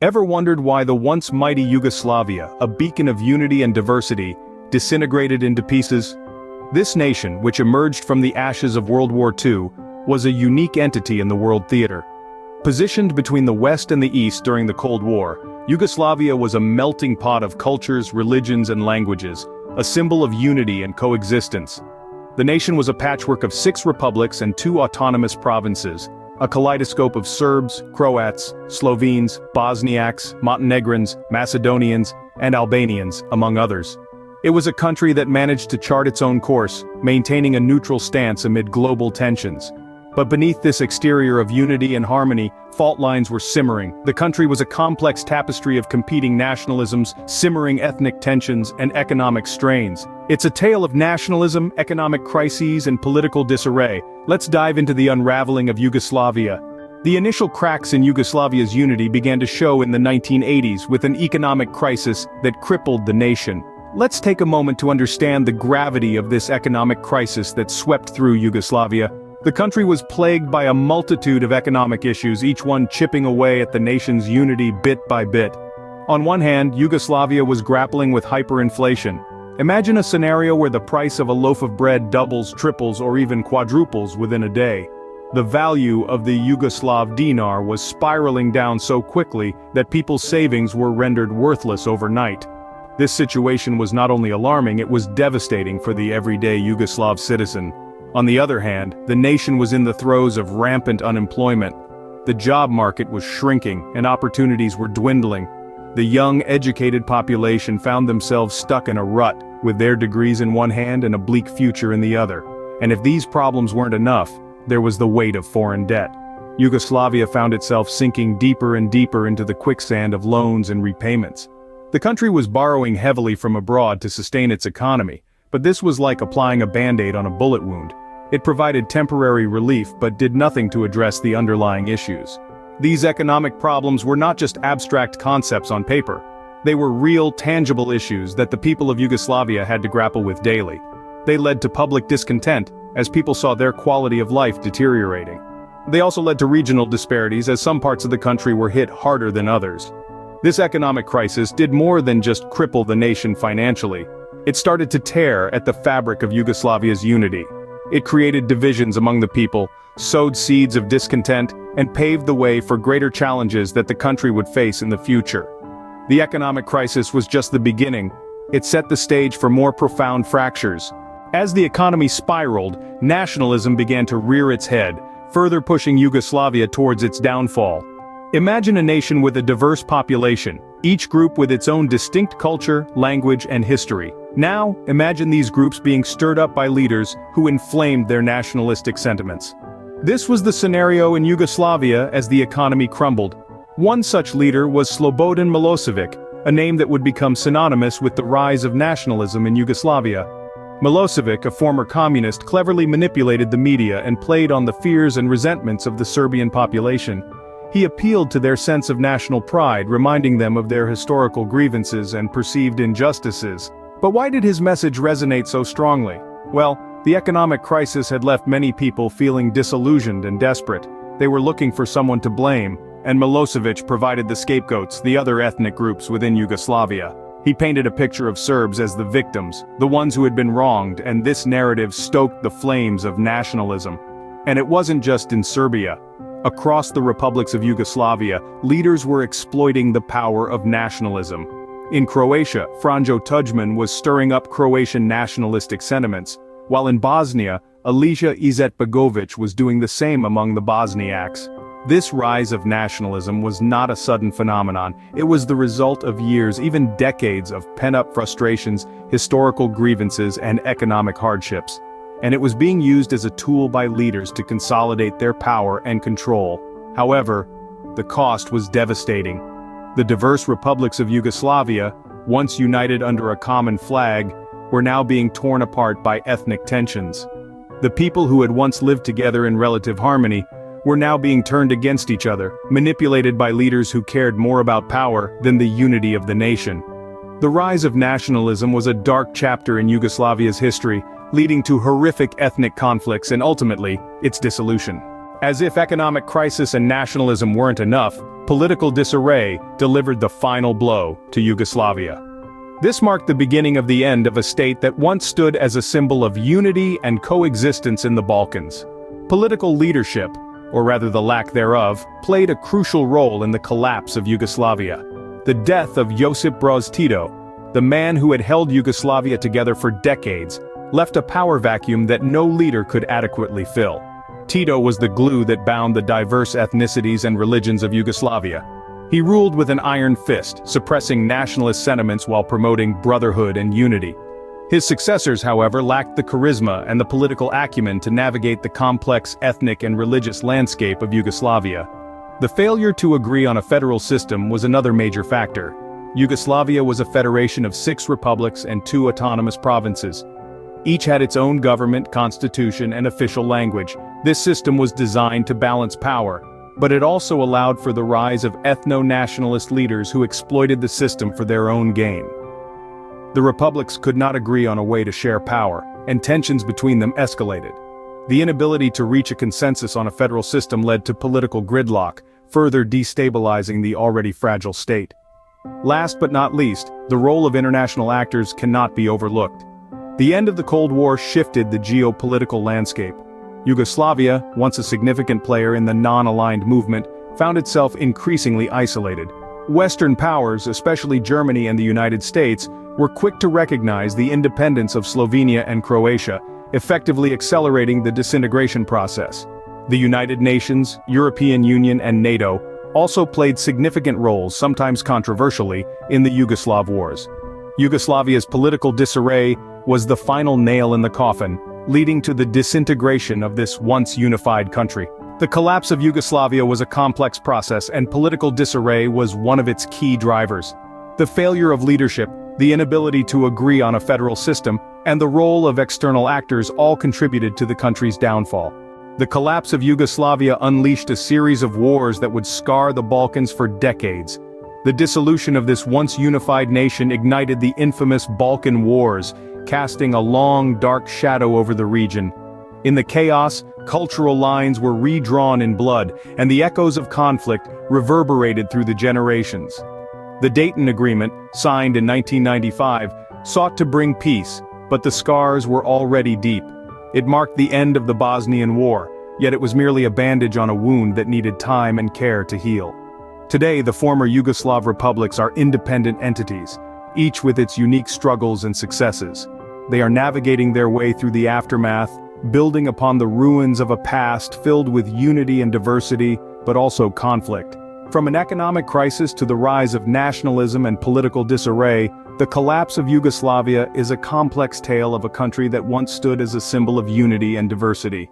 Ever wondered why the once mighty Yugoslavia, a beacon of unity and diversity, disintegrated into pieces? This nation, which emerged from the ashes of World War II, was a unique entity in the world theater. Positioned between the West and the East during the Cold War, Yugoslavia was a melting pot of cultures, religions, and languages, a symbol of unity and coexistence. The nation was a patchwork of 6 republics and 2 autonomous provinces, a kaleidoscope of Serbs, Croats, Slovenes, Bosniaks, Montenegrins, Macedonians, and Albanians, among others. It was a country that managed to chart its own course, maintaining a neutral stance amid global tensions. But beneath this exterior of unity and harmony, fault lines were simmering. The country was a complex tapestry of competing nationalisms, simmering ethnic tensions, and economic strains. It's a tale of nationalism, economic crises, and political disarray. Let's dive into the unraveling of Yugoslavia. The initial cracks in Yugoslavia's unity began to show in the 1980s with an economic crisis that crippled the nation. Let's take a moment to understand the gravity of this economic crisis that swept through Yugoslavia. The country was plagued by a multitude of economic issues, each one chipping away at the nation's unity bit by bit. On one hand, Yugoslavia was grappling with hyperinflation. Imagine a scenario where the price of a loaf of bread doubles, triples, or even quadruples within a day. The value of the Yugoslav dinar was spiraling down so quickly that people's savings were rendered worthless overnight. This situation was not only alarming, it was devastating for the everyday Yugoslav citizen. On the other hand, the nation was in the throes of rampant unemployment. The job market was shrinking, and opportunities were dwindling. The young, educated population found themselves stuck in a rut, with their degrees in one hand and a bleak future in the other. And if these problems weren't enough, there was the weight of foreign debt. Yugoslavia found itself sinking deeper and deeper into the quicksand of loans and repayments. The country was borrowing heavily from abroad to sustain its economy, but this was like applying a band-aid on a bullet wound. It provided temporary relief but did nothing to address the underlying issues. These economic problems were not just abstract concepts on paper. They were real, tangible issues that the people of Yugoslavia had to grapple with daily. They led to public discontent, as people saw their quality of life deteriorating. They also led to regional disparities, as some parts of the country were hit harder than others. This economic crisis did more than just cripple the nation financially. It started to tear at the fabric of Yugoslavia's unity. It created divisions among the people, sowed seeds of discontent, and paved the way for greater challenges that the country would face in the future. The economic crisis was just the beginning. It set the stage for more profound fractures. As the economy spiraled, nationalism began to rear its head, further pushing Yugoslavia towards its downfall. Imagine a nation with a diverse population, each group with its own distinct culture, language, and history. Now, imagine these groups being stirred up by leaders who inflamed their nationalistic sentiments. This was the scenario in Yugoslavia as the economy crumbled. One such leader was Slobodan Milosevic, a name that would become synonymous with the rise of nationalism in Yugoslavia. Milosevic, a former communist, cleverly manipulated the media and played on the fears and resentments of the Serbian population. He appealed to their sense of national pride, reminding them of their historical grievances and perceived injustices. But why did his message resonate so strongly? Well, the economic crisis had left many people feeling disillusioned and desperate. They were looking for someone to blame, and Milosevic provided the scapegoats, the other ethnic groups within Yugoslavia. He painted a picture of Serbs as the victims, the ones who had been wronged, and this narrative stoked the flames of nationalism. And it wasn't just in Serbia. Across the republics of Yugoslavia, leaders were exploiting the power of nationalism. In Croatia, Franjo Tudjman was stirring up Croatian nationalistic sentiments, while in Bosnia, Alija Izetbegović was doing the same among the Bosniaks. This rise of nationalism was not a sudden phenomenon. It was the result of years, even decades, of pent-up frustrations, historical grievances, and economic hardships. And it was being used as a tool by leaders to consolidate their power and control. However, the cost was devastating. The diverse republics of Yugoslavia, once united under a common flag, were now being torn apart by ethnic tensions. The people who had once lived together in relative harmony were now being turned against each other, manipulated by leaders who cared more about power than the unity of the nation. The rise of nationalism was a dark chapter in Yugoslavia's history, leading to horrific ethnic conflicts and ultimately, its dissolution. As if economic crisis and nationalism weren't enough, political disarray delivered the final blow to Yugoslavia. This marked the beginning of the end of a state that once stood as a symbol of unity and coexistence in the Balkans. Political leadership, or rather the lack thereof, played a crucial role in the collapse of Yugoslavia. The death of Josip Broz Tito, the man who had held Yugoslavia together for decades, left a power vacuum that no leader could adequately fill. Tito was the glue that bound the diverse ethnicities and religions of Yugoslavia. He ruled with an iron fist, suppressing nationalist sentiments while promoting brotherhood and unity. His successors, however, lacked the charisma and the political acumen to navigate the complex ethnic and religious landscape of Yugoslavia. The failure to agree on a federal system was another major factor. Yugoslavia was a federation of 6 republics and 2 autonomous provinces. Each had its own government, constitution, and official language. This system was designed to balance power, but it also allowed for the rise of ethno-nationalist leaders who exploited the system for their own gain. The republics could not agree on a way to share power, and tensions between them escalated. The inability to reach a consensus on a federal system led to political gridlock, further destabilizing the already fragile state. Last but not least, the role of international actors cannot be overlooked. The end of the Cold War shifted the geopolitical landscape. Yugoslavia, once a significant player in the non-aligned movement, found itself increasingly isolated. Western powers, especially Germany and the United States, were quick to recognize the independence of Slovenia and Croatia, effectively accelerating the disintegration process. The United Nations, European Union, and NATO also played significant roles, sometimes controversially, in the Yugoslav wars. Yugoslavia's political disarray was the final nail in the coffin, leading to the disintegration of this once unified country. The collapse of Yugoslavia was a complex process, and political disarray was one of its key drivers. The failure of leadership, the inability to agree on a federal system, and the role of external actors all contributed to the country's downfall. The collapse of Yugoslavia unleashed a series of wars that would scar the Balkans for decades. The dissolution of this once unified nation ignited the infamous Balkan Wars, casting a long, dark shadow over the region. In the chaos, cultural lines were redrawn in blood, and the echoes of conflict reverberated through the generations. The Dayton Agreement, signed in 1995, sought to bring peace, but the scars were already deep. It marked the end of the Bosnian War, yet it was merely a bandage on a wound that needed time and care to heal. Today, the former Yugoslav republics are independent entities, each with its unique struggles and successes. They are navigating their way through the aftermath, building upon the ruins of a past filled with unity and diversity, but also conflict. From an economic crisis to the rise of nationalism and political disarray, the collapse of Yugoslavia is a complex tale of a country that once stood as a symbol of unity and diversity.